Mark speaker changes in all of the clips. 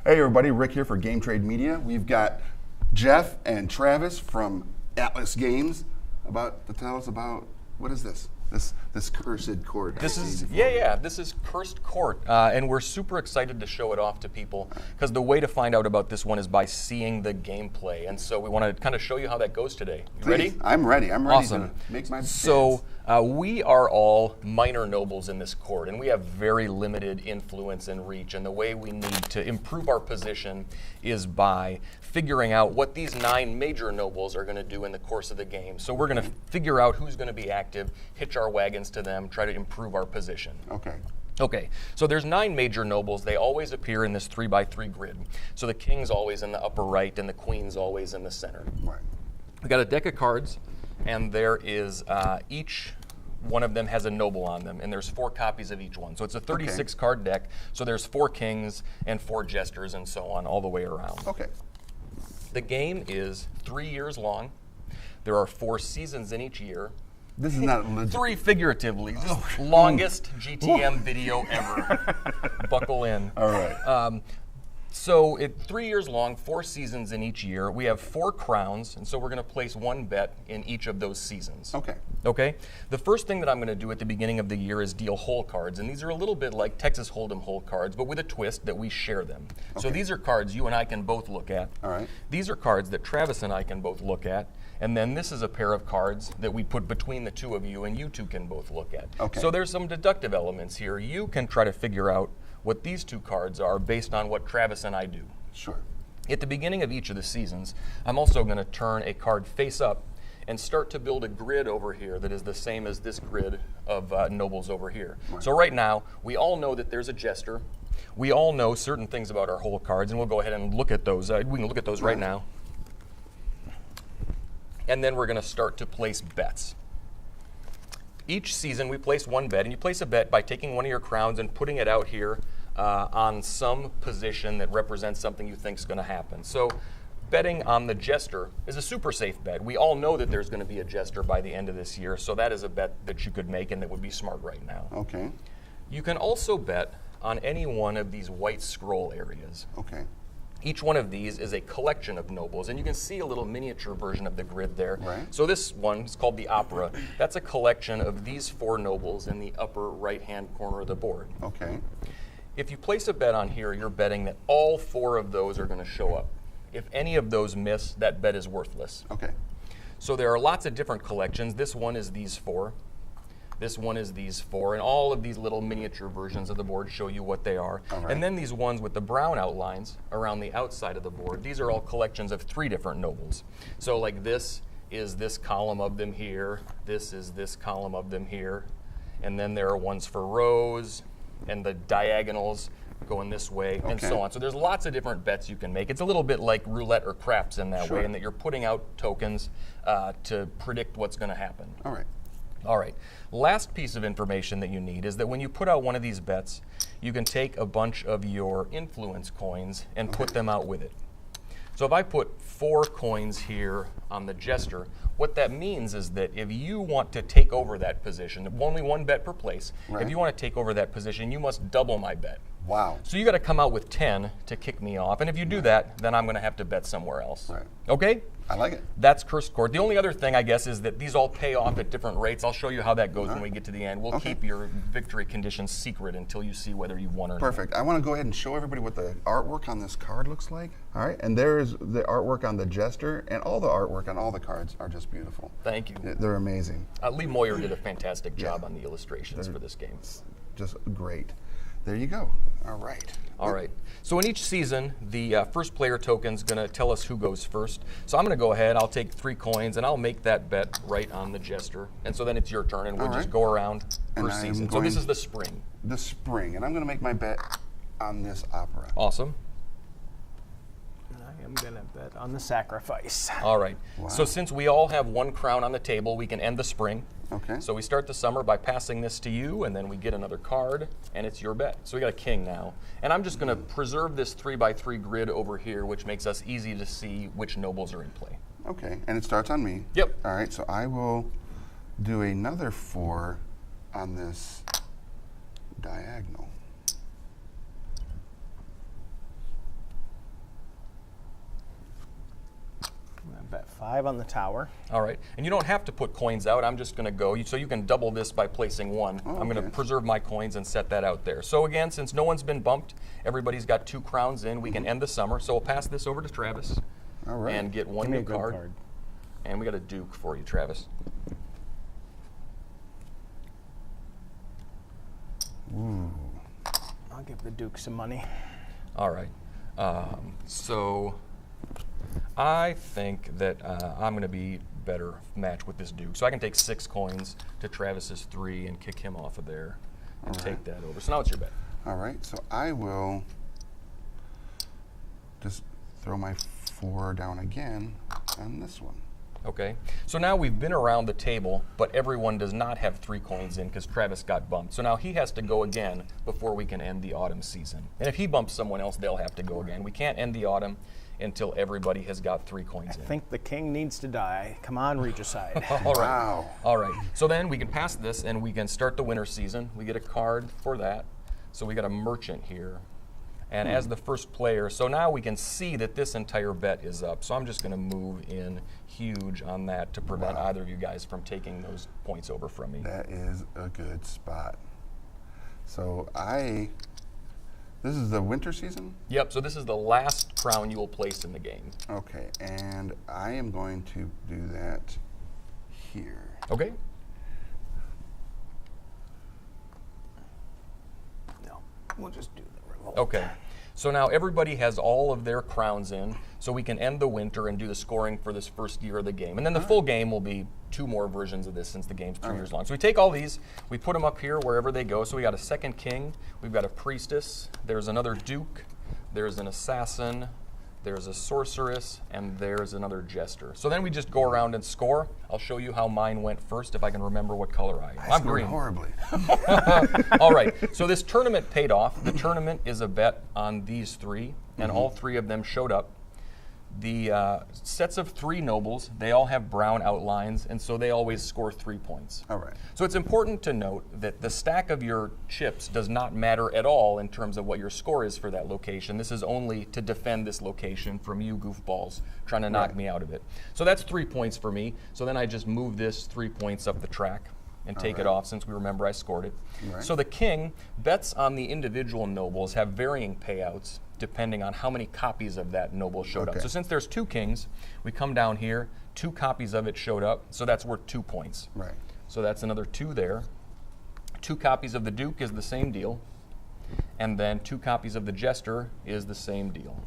Speaker 1: Hey everybody, Rick here for Game Trade Media. We've got Jeff and Travis from Atlas Games about to tell us about, what is this? This cursed court.
Speaker 2: This is Cursed Court, and we're super excited to show it off to people because the way to find out about this one is by seeing the gameplay, and so we want to kind of show you how that goes today. You ready?
Speaker 1: I'm ready. I'm ready
Speaker 2: Awesome.
Speaker 1: to make my
Speaker 2: So we are all minor nobles in this court, and we have very limited influence and reach, and the way we need to improve our position is by figuring out what these 9 major nobles are going to do in the course of the game. So we're going to figure out who's going to be active, hitch our wagons to them, try to improve our position. Okay, so there's 9 major nobles. They always appear in this 3x3 grid. So the king's always in the upper right, and the queen's always in the center.
Speaker 1: Right.
Speaker 2: We got a deck of cards, and there is each one of them has a noble on them, and there's 4 copies of each one. So it's a 36 card deck. So there's 4 kings and 4 jesters and so on all the way around.
Speaker 1: Okay.
Speaker 2: The game is 3 years long. There are 4 seasons in each year.
Speaker 1: This is not legit.
Speaker 2: 3 figuratively, just longest GTM video ever. Buckle in.
Speaker 1: All right.
Speaker 2: So 3 years long, 4 seasons in each year. We have 4 crowns, and so we're going to place 1 bet in each of those seasons.
Speaker 1: Okay.
Speaker 2: Okay? The first thing that I'm going to do at the beginning of the year is deal hole cards, and these are a little bit like Texas Hold'em hole cards, but with a twist that we share them. Okay. So these are cards you and I can both look at.
Speaker 1: All right.
Speaker 2: These are cards that Travis and I can both look at, and then this is a pair of cards that we put between the two of you, and you two can both look at.
Speaker 1: Okay.
Speaker 2: So there's some deductive elements here. You can try to figure out what these 2 cards are based on what Travis and I do.
Speaker 1: Sure.
Speaker 2: At the beginning of each of the seasons, I'm also going to turn a card face up and start to build a grid over here that is the same as this grid of nobles over here.
Speaker 1: Right.
Speaker 2: So right now, we all know that there's a jester. We all know certain things about our hole cards, and we'll go ahead and look at those. We can look at those right now. And then we're going to start to place bets. Each season, we place 1 bet, and you place a bet by taking one of your crowns and putting it out here on some position that represents something you think is going to happen. So betting on the jester is a super safe bet. We all know that there's going to be a jester by the end of this year, so that is a bet that you could make and that would be smart right now.
Speaker 1: Okay.
Speaker 2: You can also bet on any one of these white scroll areas.
Speaker 1: Okay.
Speaker 2: Each one of these is a collection of nobles, and you can see a little miniature version of the grid there.
Speaker 1: Right.
Speaker 2: So this one is called the Opera. That's a collection of these 4 nobles in the upper right-hand corner of the board.
Speaker 1: Okay.
Speaker 2: If you place a bet on here, you're betting that all 4 of those are going to show up. If any of those miss, that bet is worthless.
Speaker 1: Okay.
Speaker 2: So there are lots of different collections. This one is these 4. This one is these 4, and all of these little miniature versions of the board show you what they are.
Speaker 1: All right.
Speaker 2: And then these ones with the brown outlines around the outside of the board, these are all collections of 3 different nobles. So like this is this column of them here, this is this column of them here, and then there are ones for rows, and the diagonals going this way, and so on. So there's lots of different bets you can make. It's a little bit like roulette or craps in that way, in that you're putting out tokens to predict what's going to happen.
Speaker 1: All right.
Speaker 2: All right, last piece of information that you need is that when you put out one of these bets, you can take a bunch of your influence coins and put them out with it. So if I put 4 coins here on the jester, what that means is that if you want to take over that position, only 1 bet per place, if you want to take over that position, you must double my bet.
Speaker 1: Wow.
Speaker 2: So you got to come out with 10 to kick me off, and if you do that, then I'm going to have to bet somewhere else.
Speaker 1: Right.
Speaker 2: Okay?
Speaker 1: I like it.
Speaker 2: That's Cursed Court. The only other thing, I guess, is that these all pay off at different rates. I'll show you how that goes when we get to the end. We'll keep your victory conditions secret until you see whether you won or not.
Speaker 1: Perfect. I want to go ahead and show everybody what the artwork on this card looks like. All right, and there's the artwork on the jester, and all the artwork on all the cards are just beautiful.
Speaker 2: Thank you.
Speaker 1: They're amazing.
Speaker 2: Lee Moyer did a fantastic job on the illustrations for this game.
Speaker 1: Just great. There you go. All right.
Speaker 2: All right. So in each season, the first player token is going to tell us who goes first. So I'm going to go ahead. I'll take 3 coins, and I'll make that bet right on the jester. And so then it's your turn, and we'll just go around per season. So this is the spring.
Speaker 1: The spring. And I'm going to make my bet on this opera.
Speaker 2: Awesome.
Speaker 3: I am going to bet on the sacrifice.
Speaker 2: All right.
Speaker 1: Wow.
Speaker 2: So since we all have 1 crown on the table, we can end the spring.
Speaker 1: Okay.
Speaker 2: So we start the summer by passing this to you, and then we get another card, and it's your bet. So we got a king now. And I'm just going to preserve this 3x3 grid over here, which makes us easy to see which nobles are in play.
Speaker 1: Okay, and it starts on me.
Speaker 2: Yep.
Speaker 1: All right, so I will do another 4 on this diagonal.
Speaker 3: 5 on the tower.
Speaker 2: All right, and you don't have to put coins out. I'm just going to go, so you can double this by placing 1.
Speaker 1: Oh,
Speaker 2: I'm going to
Speaker 1: okay.
Speaker 2: preserve my coins and set that out there. So again, since no one's been bumped, everybody's got 2 crowns in, we can end the summer. So we'll pass this over to Travis.
Speaker 1: All right.
Speaker 2: And get 1
Speaker 3: Give me
Speaker 2: new
Speaker 3: a good
Speaker 2: card.
Speaker 3: card.
Speaker 2: And we got a Duke for you, Travis.
Speaker 1: Ooh.
Speaker 3: I'll give the Duke some money.
Speaker 2: All right. So I think that I'm going to be better match with this Duke. So I can take 6 coins to Travis's 3 and kick him off of there and take that over. So now it's your bet.
Speaker 1: All right, so I will just throw my 4 down again on this one.
Speaker 2: Okay, so now we've been around the table, but everyone does not have 3 coins in because Travis got bumped. So now he has to go again before we can end the autumn season. And if he bumps someone else, they'll have to go again. We can't end the autumn until everybody has got 3 coins in.
Speaker 3: I think the king needs to die. Come on, Regicide.
Speaker 2: All right.
Speaker 1: Wow.
Speaker 2: All right. So then we can pass this and we can start the winter season. We get a card for that. So we got a merchant here. And as the first player, so now we can see that this entire bet is up. So I'm just going to move in huge on that to prevent either of you guys from taking those points over from me.
Speaker 1: That is a good spot. So this is the winter season?
Speaker 2: Yep, so this is the last crown you will place in the game.
Speaker 1: Okay, and I am going to do that here.
Speaker 2: Okay?
Speaker 3: No, we'll just do the revolt.
Speaker 2: Okay. So now everybody has all of their crowns in, so we can end the winter and do the scoring for this first year of the game. And then the full game will be 2 more versions of this since the game's 2 years long. So we take all these, we put them up here wherever they go. So we got a second king, we've got a priestess, there's another duke, there's an assassin, there's a sorceress, and there's another jester. So then we just go around and score. I'll show you how mine went first if I can remember what color I am. I'm
Speaker 1: scored
Speaker 2: green.
Speaker 1: horribly.
Speaker 2: All right, so this tournament paid off. The tournament is a bet on these 3, and all 3 of them showed up. The sets of 3 nobles, they all have brown outlines, and so they always score 3 points.
Speaker 1: All right.
Speaker 2: So it's important to note that the stack of your chips does not matter at all in terms of what your score is for that location. This is only to defend this location from you goofballs trying to knock me out of it. So that's 3 points for me. So then I just move this 3 points up the track and take it off since we remember I scored it.
Speaker 1: Right.
Speaker 2: So the king, bets on the individual nobles have varying payouts depending on how many copies of that noble showed up.
Speaker 1: Okay.
Speaker 2: So since there's 2 kings, we come down here, 2 copies of it showed up, so that's worth 2 points.
Speaker 1: Right.
Speaker 2: So that's another 2 there. 2 copies of the duke is the same deal, and then 2 copies of the jester is the same deal.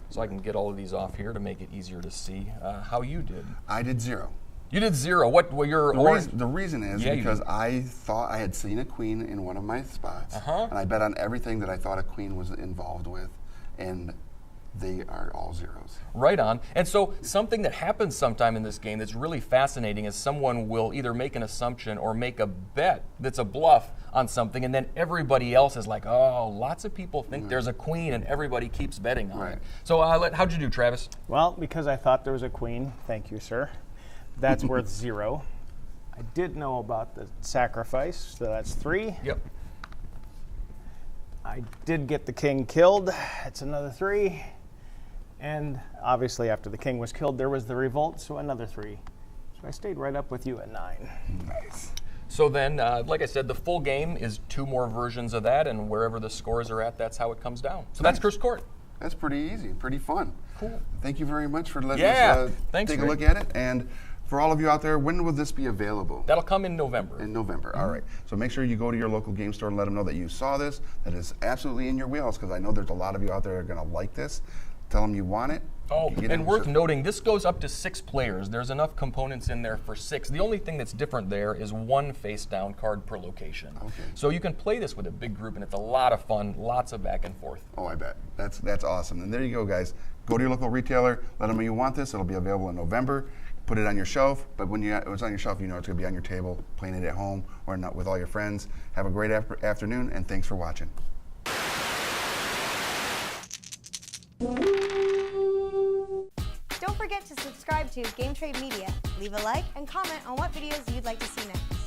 Speaker 2: So I can get all of these off here to make it easier to see how you did.
Speaker 1: I did 0.
Speaker 2: You did 0. What were your
Speaker 1: The reason is
Speaker 2: Yeah, you
Speaker 1: because
Speaker 2: did.
Speaker 1: I thought I had seen a queen in one of my spots, and I bet on everything that I thought a queen was involved with, and they are all 0s.
Speaker 2: Right on. And so something that happens sometime in this game that's really fascinating is someone will either make an assumption or make a bet that's a bluff on something, and then everybody else is like, oh, lots of people think there's a queen, and everybody keeps betting on it. So how'd you do, Travis?
Speaker 3: Well, because I thought there was a queen, thank you, sir, that's worth 0. I did know about the sacrifice, so that's 3.
Speaker 2: Yep.
Speaker 3: I did get the king killed, it's another 3. And obviously after the king was killed, there was the revolt, so another 3. So I stayed right up with you at 9.
Speaker 1: Nice.
Speaker 2: So then, like I said, the full game is 2 more versions of that, and wherever the scores are at, that's how it comes down. So that's Cursed Court.
Speaker 1: That's pretty easy, pretty fun.
Speaker 2: Cool.
Speaker 1: Thank you very much for letting
Speaker 2: Yeah,
Speaker 1: us
Speaker 2: thanks,
Speaker 1: take a
Speaker 2: Rick.
Speaker 1: look at it. And for all of you out there, when will this be available?
Speaker 2: That'll come in November.
Speaker 1: In November. All right. So make sure you go to your local game store and let them know that you saw this, that it's absolutely in your wheelhouse, because I know there's a lot of you out there that are going to like this. Tell them you want it.
Speaker 2: Oh,
Speaker 1: You get
Speaker 2: and
Speaker 1: it.
Speaker 2: worth noting, this goes up to 6 players. There's enough components in there for 6. The only thing that's different there is 1 face-down card per location.
Speaker 1: Okay.
Speaker 2: So you can play this with a big group, and it's a lot of fun, lots of back and forth.
Speaker 1: Oh, I bet. That's awesome. And there you go, guys. Go to your local retailer. Let them know you want this. It'll be available in November. Put it on your shelf. But when it's on your shelf, you know it's going to be on your table, playing it at home or not with all your friends. Have a great afternoon, and thanks for watching.
Speaker 4: Don't forget to subscribe to Game Trade Media. Leave a like and comment on what videos you'd like to see next.